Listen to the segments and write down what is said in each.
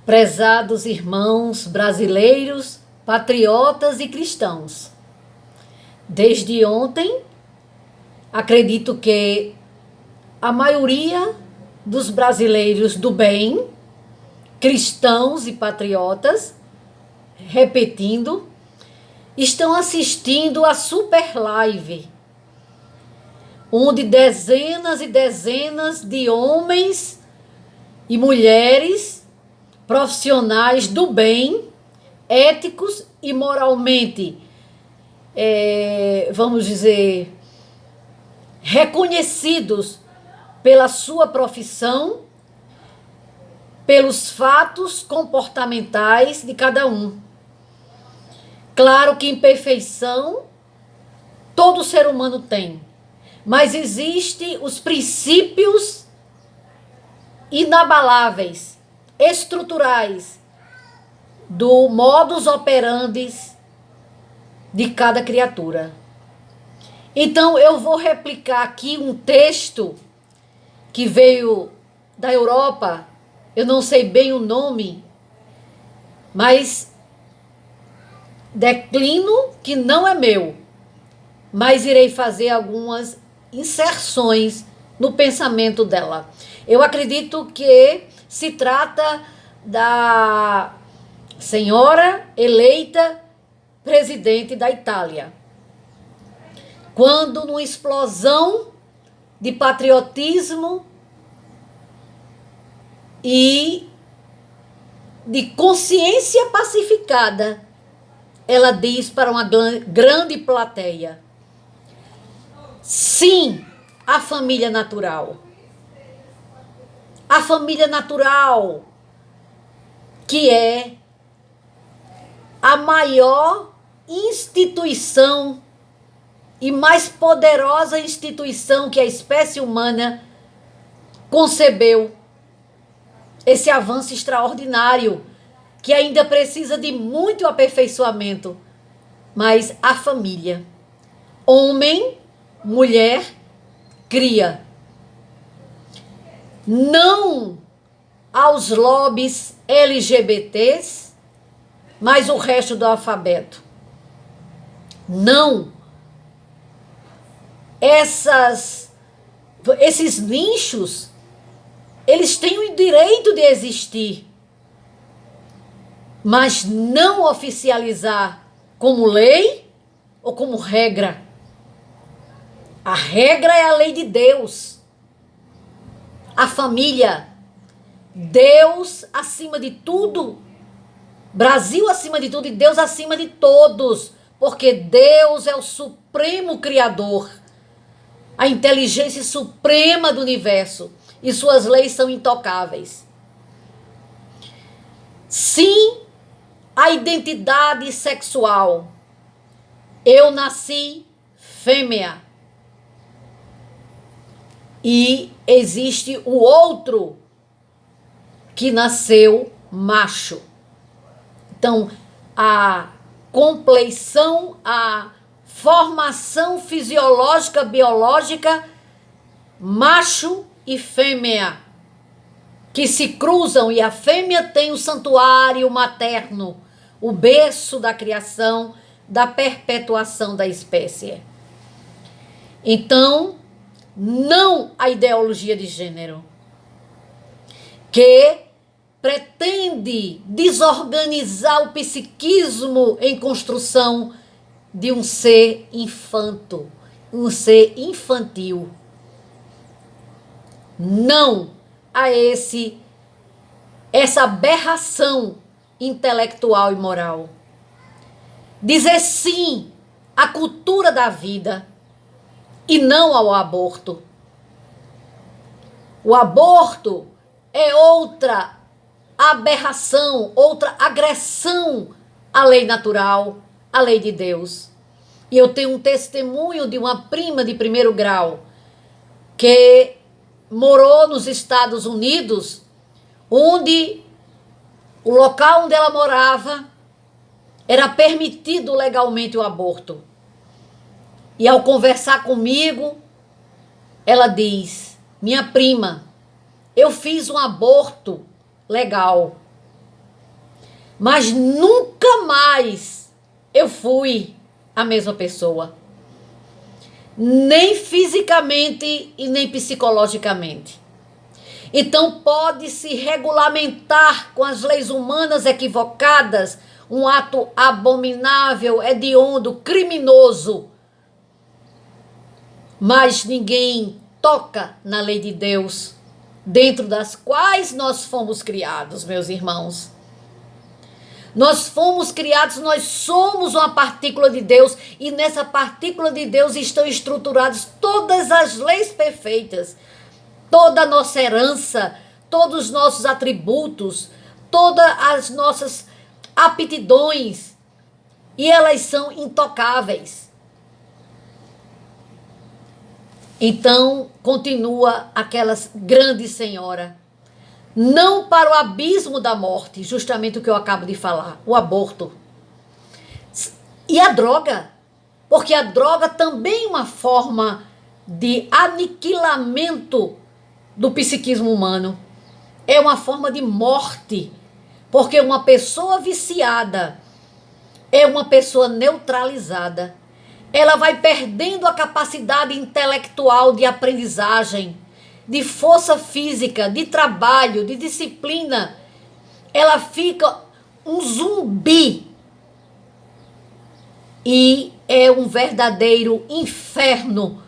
Prezados irmãos brasileiros, patriotas e cristãos, desde ontem, acredito que a maioria dos brasileiros do bem, cristãos e patriotas, repetindo, estão assistindo a super live, onde dezenas e dezenas de homens e mulheres profissionais do bem, éticos e moralmente, vamos dizer, reconhecidos pela sua profissão, pelos fatos comportamentais de cada um. Claro que imperfeição todo ser humano tem, mas existem os princípios inabaláveis, estruturais do modus operandi de cada criatura. Então eu vou replicar aqui um texto que veio da Europa, eu não sei bem o nome, mas declino que não é meu, mas irei fazer algumas inserções no pensamento dela. Eu acredito que se trata da senhora eleita presidente da Itália, quando, numa explosão de patriotismo e de consciência pacificada, ela diz para uma grande plateia: sim, a família natural. A família natural, que é a maior instituição e mais poderosa instituição que a espécie humana concebeu. Esse avanço extraordinário, que ainda precisa de muito aperfeiçoamento, mas a família, homem, mulher, cria. Não aos lobbies LGBTs, mas o resto do alfabeto. Não. Esses nichos, eles têm o direito de existir, mas não oficializar como lei ou como regra. A regra é a lei de Deus. A família, Deus acima de tudo, Brasil acima de tudo e Deus acima de todos, porque Deus é o supremo criador, a inteligência suprema do universo, e suas leis são intocáveis. Sim, a identidade sexual. Eu nasci fêmea. E existe o outro que nasceu macho. Então, a compleição, a formação fisiológica, biológica, macho e fêmea, que se cruzam, e a fêmea tem o santuário materno, o berço da criação, da perpetuação da espécie. Então, não a ideologia de gênero, que pretende desorganizar o psiquismo em construção de um ser infanto, um ser infantil. Não a essa aberração intelectual e moral. Dizer sim à cultura da vida e não ao aborto. O aborto é outra aberração, outra agressão à lei natural, à lei de Deus. E eu tenho um testemunho de uma prima de primeiro grau que morou nos Estados Unidos, onde o local onde ela morava era permitido legalmente o aborto. E ao conversar comigo, ela diz: minha prima, eu fiz um aborto legal. Mas nunca mais eu fui a mesma pessoa. Nem fisicamente e nem psicologicamente. Então pode-se regulamentar com as leis humanas equivocadas um ato abominável, hediondo, criminoso. Mas ninguém toca na lei de Deus, dentro das quais nós fomos criados, meus irmãos. Nós fomos criados, nós somos uma partícula de Deus, e nessa partícula de Deus estão estruturadas todas as leis perfeitas, toda a nossa herança, todos os nossos atributos, todas as nossas aptidões, e elas são intocáveis. Então, continua aquela grande senhora. Não para o abismo da morte, justamente o que eu acabo de falar, o aborto. E a droga, porque a droga também é uma forma de aniquilamento do psiquismo humano. É uma forma de morte, porque uma pessoa viciada é uma pessoa neutralizada. Ela vai perdendo a capacidade intelectual de aprendizagem, de força física, de trabalho, de disciplina. Ela fica um zumbi. E é um verdadeiro inferno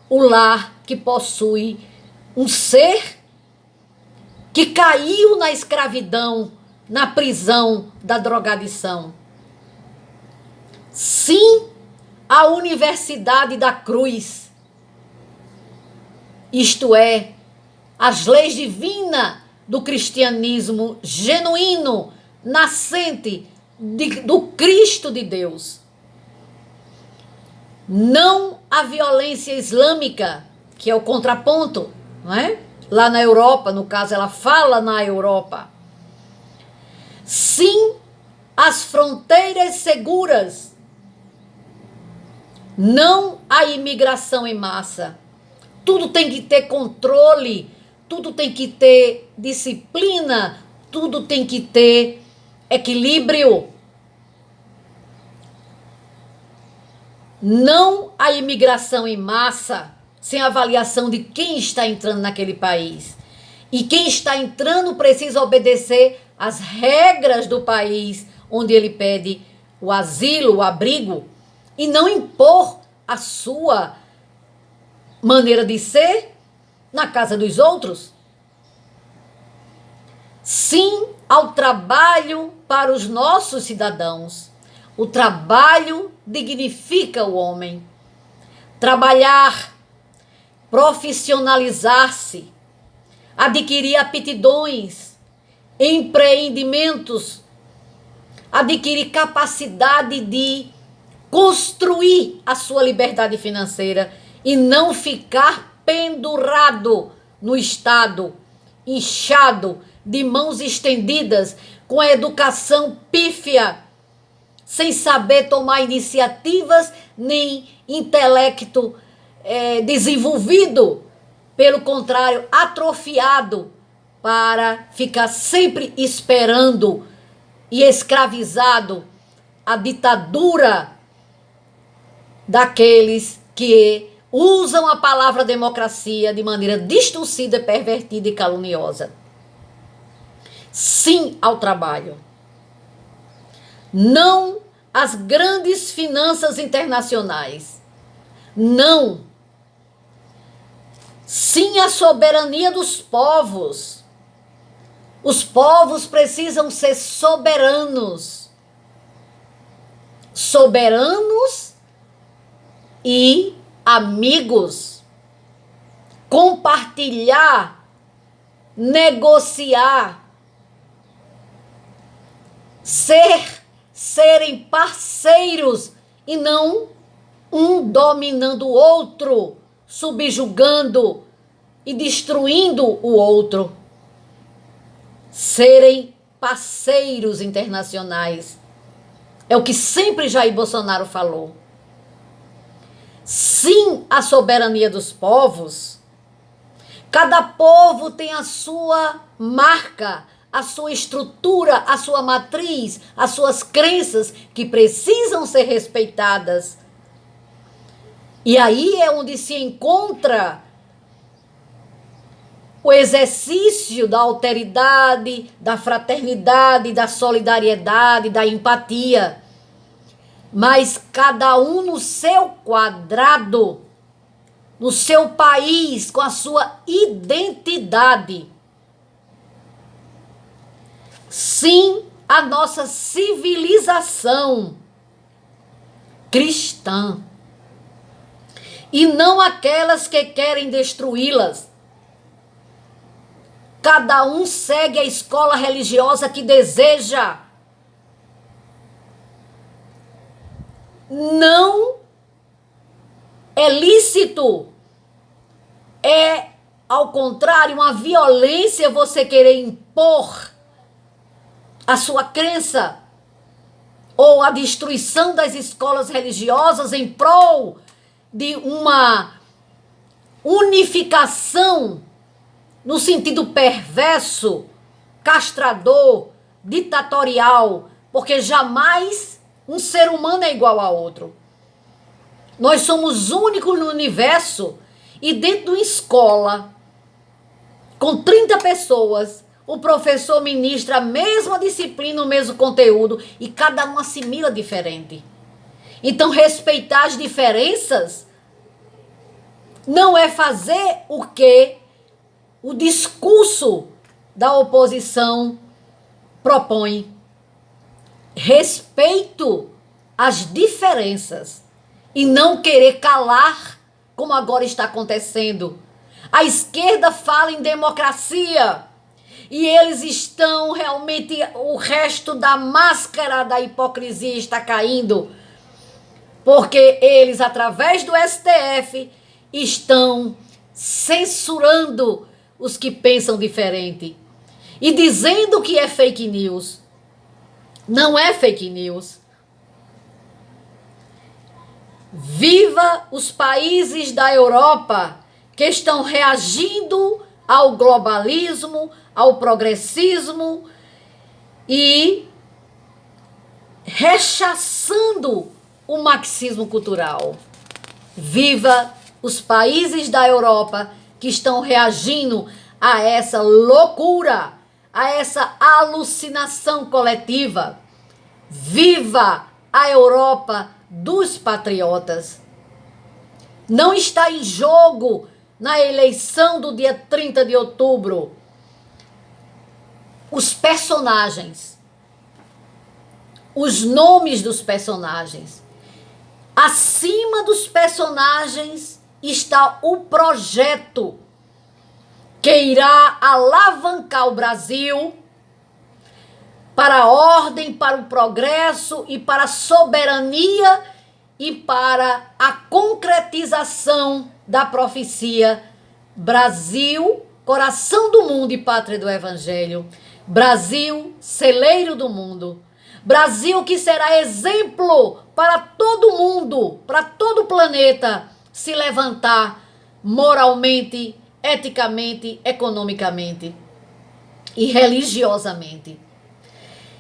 o lar que possui um ser que caiu na escravidão, na prisão da drogadição. Sim, a Universidade da Cruz, isto é, as leis divinas do cristianismo genuíno, nascente do Cristo de Deus. Não a violência islâmica, que é o contraponto, não é? Lá na Europa, no caso, ela fala na Europa. Sim, as fronteiras seguras. Não a imigração em massa. Tudo tem que ter controle, tudo tem que ter disciplina, tudo tem que ter equilíbrio. Não a imigração em massa, sem avaliação de quem está entrando naquele país. E quem está entrando precisa obedecer às regras do país onde ele pede o asilo, o abrigo, e não impor a sua maneira de ser na casa dos outros. Sim ao trabalho para os nossos cidadãos. O trabalho dignifica o homem. Trabalhar, profissionalizar-se, adquirir aptidões, empreendimentos, adquirir capacidade de construir a sua liberdade financeira e não ficar pendurado no Estado, inchado, de mãos estendidas, com a educação pífia, sem saber tomar iniciativas, nem intelecto desenvolvido, pelo contrário, atrofiado, para ficar sempre esperando e escravizado a ditadura daqueles que usam a palavra democracia de maneira distorcida, pervertida e caluniosa. Sim ao trabalho. Não às grandes finanças internacionais. Não. Sim à soberania dos povos. Os povos precisam ser soberanos. Soberanos e amigos. Compartilhar, negociar, serem parceiros e não um dominando o outro, subjugando e destruindo o outro. Serem parceiros internacionais. É o que sempre Jair Bolsonaro falou. Sim à soberania dos povos. Cada povo tem a sua marca, a sua estrutura, a sua matriz, as suas crenças que precisam ser respeitadas. E aí é onde se encontra o exercício da alteridade, da fraternidade, da solidariedade, da empatia. Mas cada um no seu quadrado, no seu país, com a sua identidade. Sim, a nossa civilização cristã. E não aquelas que querem destruí-las. Cada um segue a escola religiosa que deseja. Não é lícito. É, ao contrário, uma violência você querer impor a sua crença ou a destruição das escolas religiosas em prol de uma unificação no sentido perverso, castrador, ditatorial, porque jamais um ser humano é igual a outro. Nós somos únicos no universo e dentro de uma escola, com 30 pessoas, o professor ministra a mesma disciplina, o mesmo conteúdo e cada um assimila diferente. Então, respeitar as diferenças não é fazer o que o discurso da oposição propõe. Respeito às diferenças e não querer calar, como agora está acontecendo. A esquerda fala em democracia e eles estão realmente, o resto da máscara da hipocrisia está caindo, porque eles, através do STF, estão censurando os que pensam diferente e dizendo que é fake news. Não é fake news. Viva os países da Europa que estão reagindo ao globalismo, ao progressismo e rechaçando o marxismo cultural. Viva os países da Europa que estão reagindo a essa loucura, a essa alucinação coletiva. Viva a Europa dos patriotas. Não está em jogo na eleição do dia 30 de outubro os personagens, os nomes dos personagens. Acima dos personagens está o projeto que irá alavancar o Brasil para a ordem, para o progresso e para a soberania e para a concretização da profecia. Brasil, coração do mundo e pátria do Evangelho. Brasil, celeiro do mundo. Brasil que será exemplo para todo mundo, para todo o planeta se levantar moralmente, eticamente, economicamente e religiosamente.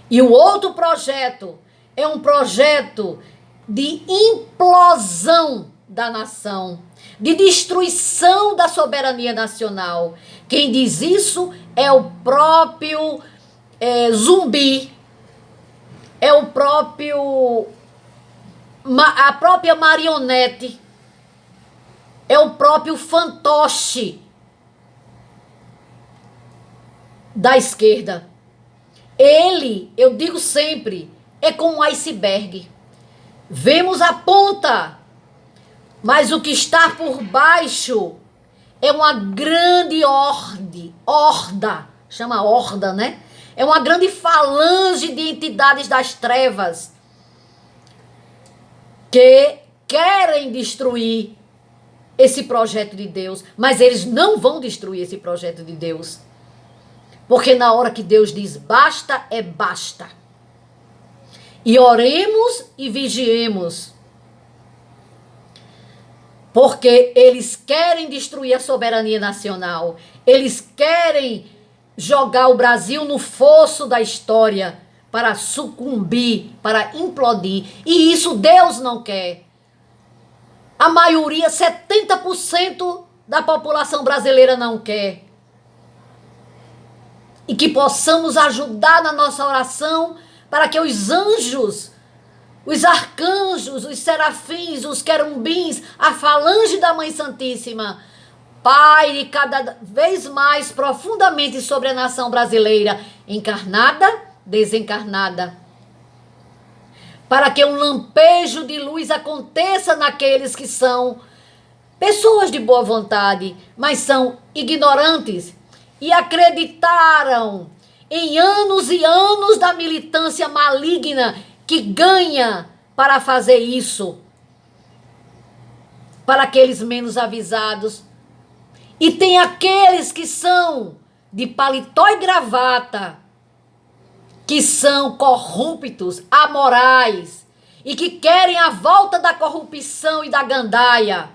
E o outro projeto é um projeto de implosão da nação, de destruição da soberania nacional. Quem diz isso é o próprio zumbi, é o próprio, a própria marionete, é o próprio fantoche da esquerda. Ele, eu digo sempre, é como um iceberg. Vemos a ponta, mas o que está por baixo é uma grande horda, chama horda, né? É uma grande falange de entidades das trevas que querem destruir esse projeto de Deus, mas eles não vão destruir esse projeto de Deus. Porque na hora que Deus diz basta, é basta. E oremos e vigiemos. Porque eles querem destruir a soberania nacional. Eles querem jogar o Brasil no fosso da história para sucumbir, para implodir. E isso Deus não quer. A maioria, 70% da população brasileira não quer. E que possamos ajudar na nossa oração para que os anjos, os arcanjos, os serafins, os querumbins, a falange da Mãe Santíssima, paire cada vez mais profundamente sobre a nação brasileira, encarnada, desencarnada. Para que um lampejo de luz aconteça naqueles que são pessoas de boa vontade, mas são ignorantes e acreditaram em anos e anos da militância maligna que ganha para fazer isso. Para aqueles menos avisados. E tem aqueles que são de paletó e gravata, que são corruptos, amorais, e que querem a volta da corrupção e da gandaia,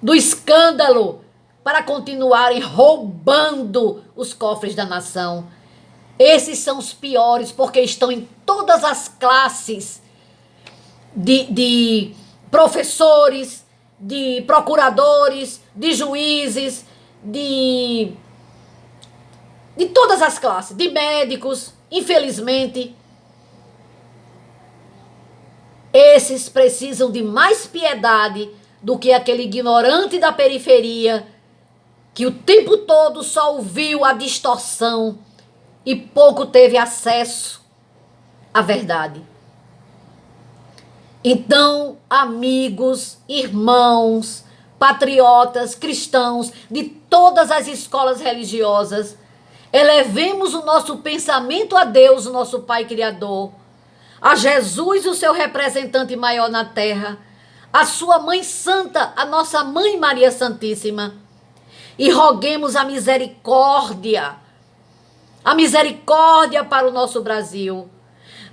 do escândalo, para continuarem roubando os cofres da nação. Esses são os piores, porque estão em todas as classes de professores, de procuradores, de juízes, de todas as classes, de médicos, infelizmente. Esses precisam de mais piedade do que aquele ignorante da periferia que o tempo todo só ouviu a distorção e pouco teve acesso à verdade. Então, amigos, irmãos, patriotas, cristãos de todas as escolas religiosas, elevemos o nosso pensamento a Deus, o nosso Pai Criador, a Jesus, o seu representante maior na terra, a sua Mãe Santa, a nossa Mãe Maria Santíssima, e roguemos a misericórdia para o nosso Brasil,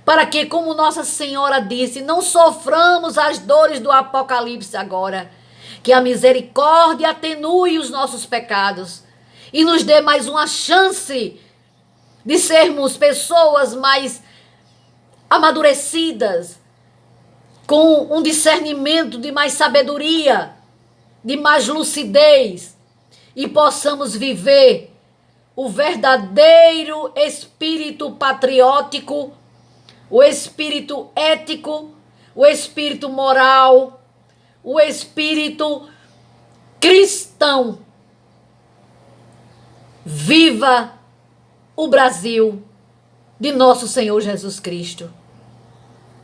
para que, como Nossa Senhora disse, não soframos as dores do Apocalipse agora, que a misericórdia atenue os nossos pecados e nos dê mais uma chance de sermos pessoas mais amadurecidas, com um discernimento de mais sabedoria, de mais lucidez, e possamos viver o verdadeiro espírito patriótico, o espírito ético, o espírito moral, o espírito cristão. Viva o Brasil de nosso Senhor Jesus Cristo.